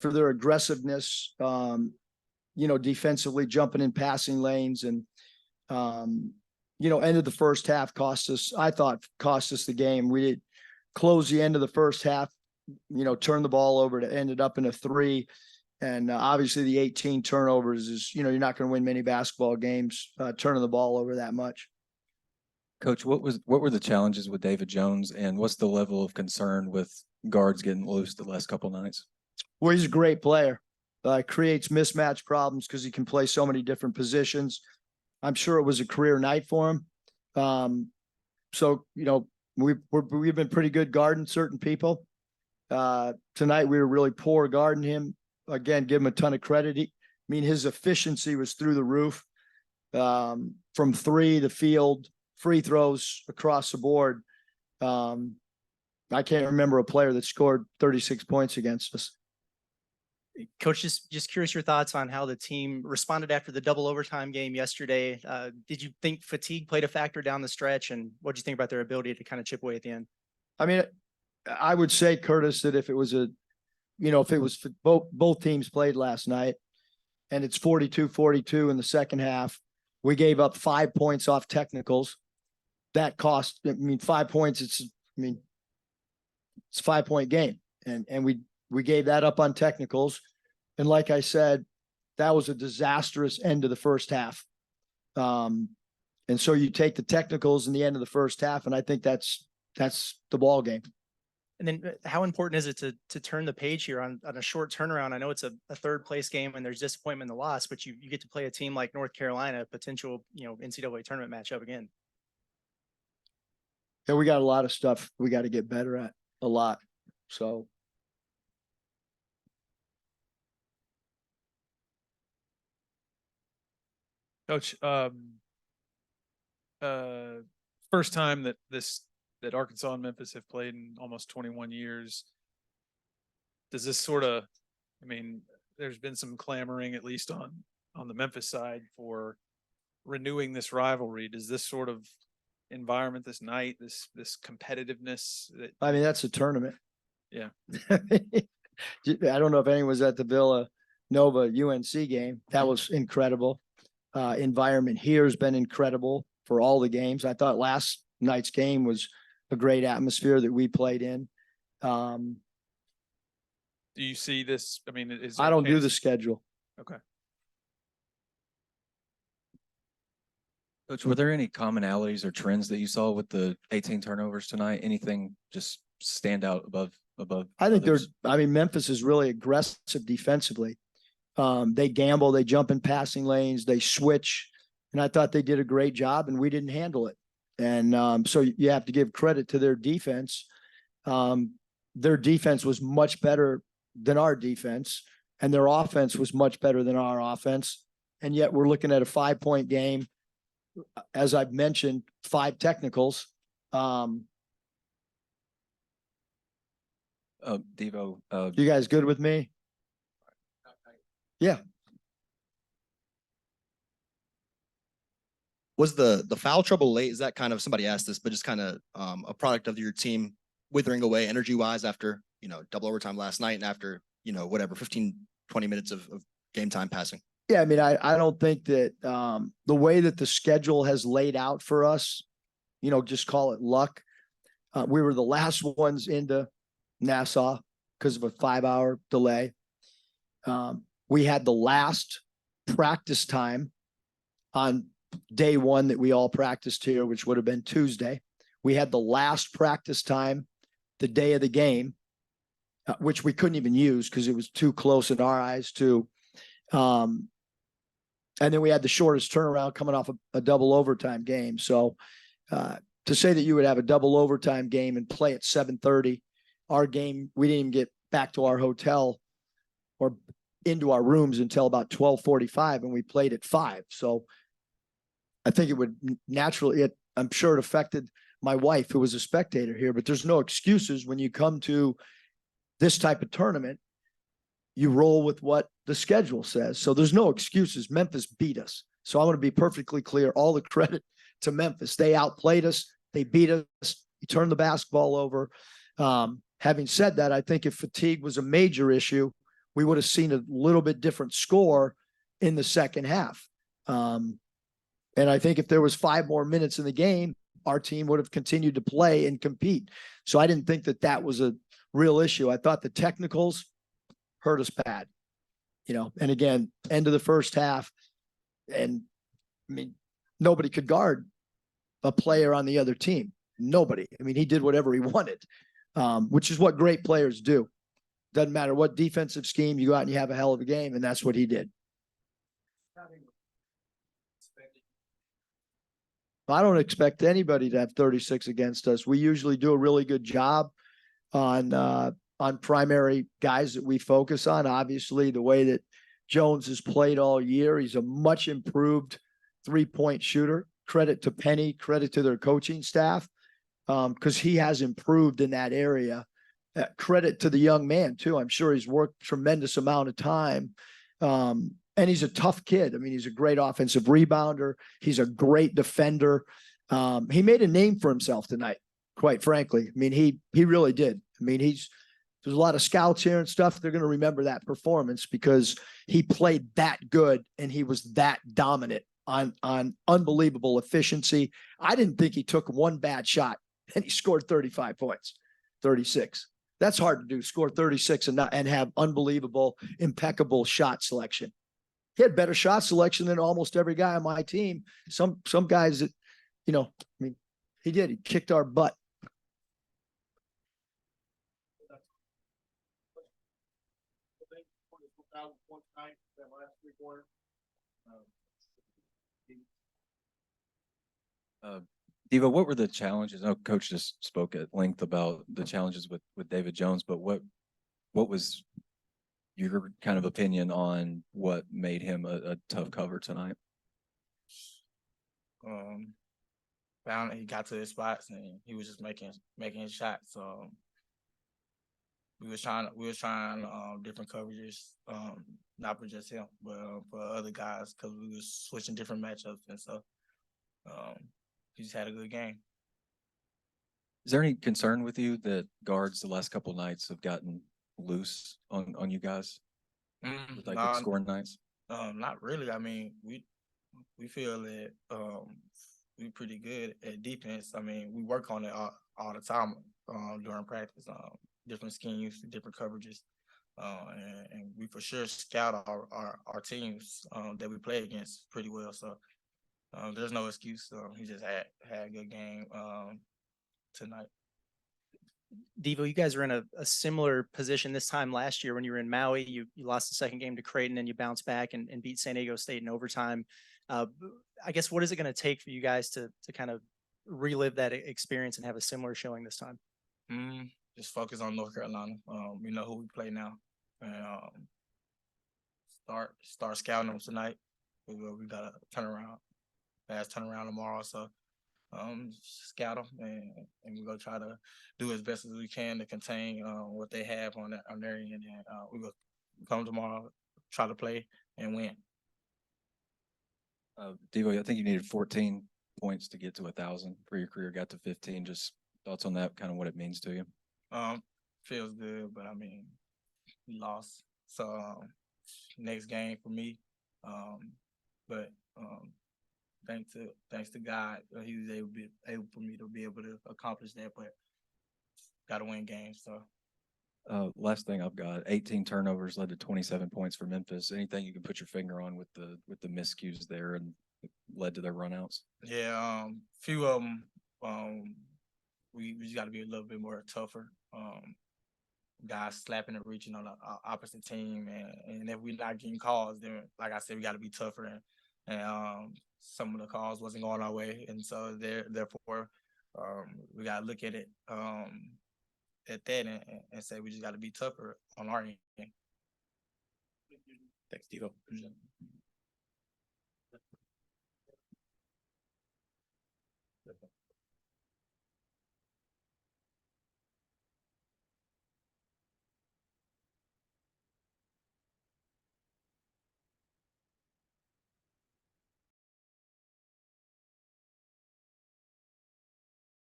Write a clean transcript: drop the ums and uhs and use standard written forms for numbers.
for their aggressiveness, defensively jumping in passing lanes and, ended the first half cost us the game. We did close the end of the first half, turn the ball over to ended up in a 3. And obviously the 18 turnovers is, you're not going to win many basketball games turning the ball over that much. Coach, what were the challenges with David Jones, and what's the level of concern with guards getting loose the last couple nights? Well, he's a great player. Creates mismatch problems because he can play so many different positions. I'm sure it was a career night for him. We've been pretty good guarding certain people. Tonight we were really poor guarding him. Again, give him a ton of credit. His efficiency was through the roof. From 3, the field, free throws across the board. I can't remember a player that scored 36 points against us. Coach, just curious your thoughts on how the team responded after the double overtime game yesterday. Did you think fatigue played a factor down the stretch, and what did you think about their ability to kind of chip away at the end? I would say, Curtis, that if it was both teams played last night and it's 42-42 in the second half, we gave up 5 points off technicals. That cost, 5 points. It's a 5-point game. And we gave that up on technicals. And like I said, that was a disastrous end of the first half. And so you take the technicals in the end of the first half, and I think that's the ball game. And then how important is it to turn the page here on a short turnaround? I know it's a third place game and there's disappointment in the loss, but you get to play a team like North Carolina, a potential, NCAA tournament matchup again. Yeah, we got a lot of stuff we got to get better at, a lot. So. Coach, first time that Arkansas and Memphis have played in almost 21 years. Does this sort of, there's been some clamoring, at least on the Memphis side, for renewing this rivalry. Does this sort of environment, this night, this competitiveness? That's a tournament. Yeah. I don't know if anyone was at the Villanova UNC game. That was incredible. Environment here has been incredible for all the games. I thought last night's game was a great atmosphere that we played in. Do you see this? I don't do the schedule. Okay. Coach, were there any commonalities or trends that you saw with the 18 turnovers tonight? Anything just stand out above? I think Memphis is really aggressive defensively. They gamble, they jump in passing lanes, they switch, and I thought they did a great job, and we didn't handle it. And so you have to give credit to their defense. Their defense was much better than our defense, and their offense was much better than our offense. And yet we're looking at a 5-point game. As I've mentioned, 5 technicals. Devo, you guys good with me? Yeah. Was the foul trouble late? Is that kind of, somebody asked this, but just kind of a product of your team withering away energy wise after, double overtime last night and after, 15, 20 minutes of game time passing? Yeah. I don't think that the way that the schedule has laid out for us, just call it luck. We were the last ones into Nassau because of a 5-hour delay. We had the last practice time on day 1 that we all practiced here, which would have been Tuesday. We had the last practice time the day of the game, which we couldn't even use because it was too close in our eyes too. And then we had the shortest turnaround coming off a double overtime game. So to say that you would have a double overtime game and play at 7:30, our game, we didn't even get back to our hotel or into our rooms until about 12:45, and we played at 5. So I think it would naturally, I'm sure it affected my wife, who was a spectator here, but there's no excuses when you come to this type of tournament. You roll with what the schedule says. So there's no excuses. Memphis beat us. So I want to be perfectly clear. All the credit to Memphis. They outplayed us. They beat us. He turned the basketball over. Having said that, I think if fatigue was a major issue, we would have seen a little bit different score in the second half. And I think if there was 5 more minutes in the game, our team would have continued to play and compete. So I didn't think that that was a real issue. I thought the technicals hurt us bad, and again, end of the first half. And I mean, nobody could guard a player on the other team. Nobody. I mean, he did whatever he wanted, which is what great players do. Doesn't matter what defensive scheme, you go out and you have a hell of a game, and that's what he did. I don't expect anybody to have 36 against us. We usually do a really good job on primary guys that we focus on. Obviously, the way that Jones has played all year, he's a much improved 3-point shooter. Credit to Penny, credit to their coaching staff, because he has improved in that area. Credit to the young man too. I'm sure he's worked tremendous amount of time. And he's a tough kid. I mean, he's a great offensive rebounder. He's a great defender. He made a name for himself tonight, quite frankly. I mean, he really did. I mean, there's a lot of scouts here and stuff. They're going to remember that performance because he played that good and he was that dominant on unbelievable efficiency. I didn't think he took one bad shot and he scored 35 points, 36. That's hard to do, score 36 and have unbelievable, impeccable shot selection. He had better shot selection than almost every guy on my team. Some guys that, I mean, he did. He kicked our butt. Devo, what were the challenges? Oh, Coach just spoke at length about the challenges with David Jones, but what was your kind of opinion on what made him a tough cover tonight? Found he got to his spots and he was just making his shots. We was trying different coverages, not for just him, but for other guys because we was switching different matchups and so he just had a good game. Is there any concern with you that guards the last couple of nights have gotten loose on you guys? With like good scoring nights? Not really. I mean, we feel that we pretty good at defense. I mean, we work on it all the time during practice. Different schemes, different coverages, and we for sure scout our teams that we play against pretty well. So there's no excuse. He just had a good game tonight. Devo, you guys were in a similar position this time last year when you were in Maui. You lost the second game to Creighton and you bounced back and beat San Diego State in overtime. I guess what is it going to take for you guys to kind of relive that experience and have a similar showing this time? Just focus on North Carolina. We know who we play now, and start scouting them tonight. We got a fast turnaround tomorrow. So scout them, and we're gonna try to do as best as we can to contain what they have on their end. And we're gonna come tomorrow, try to play and win. Devo, I think you needed 14 points to get to 1,000 for your career. Got to 15. Just thoughts on that, kind of what it means to you. Feels good, but I mean, we lost. So next game for me. But thanks to God, he was able for me to be able to accomplish that. But got to win games. So. Last thing I've got, 18 turnovers led to 27 points for Memphis. Anything you can put your finger on with the miscues there and led to their runouts? Yeah, few of them. We just got to be a little bit more tougher. Guys slapping and reaching on the opposite team, and if we're not getting calls, then like I said, we got to be tougher. And some of the calls wasn't going our way, and so therefore we got to look at it at that and say we just got to be tougher on our end. Thanks, Devo.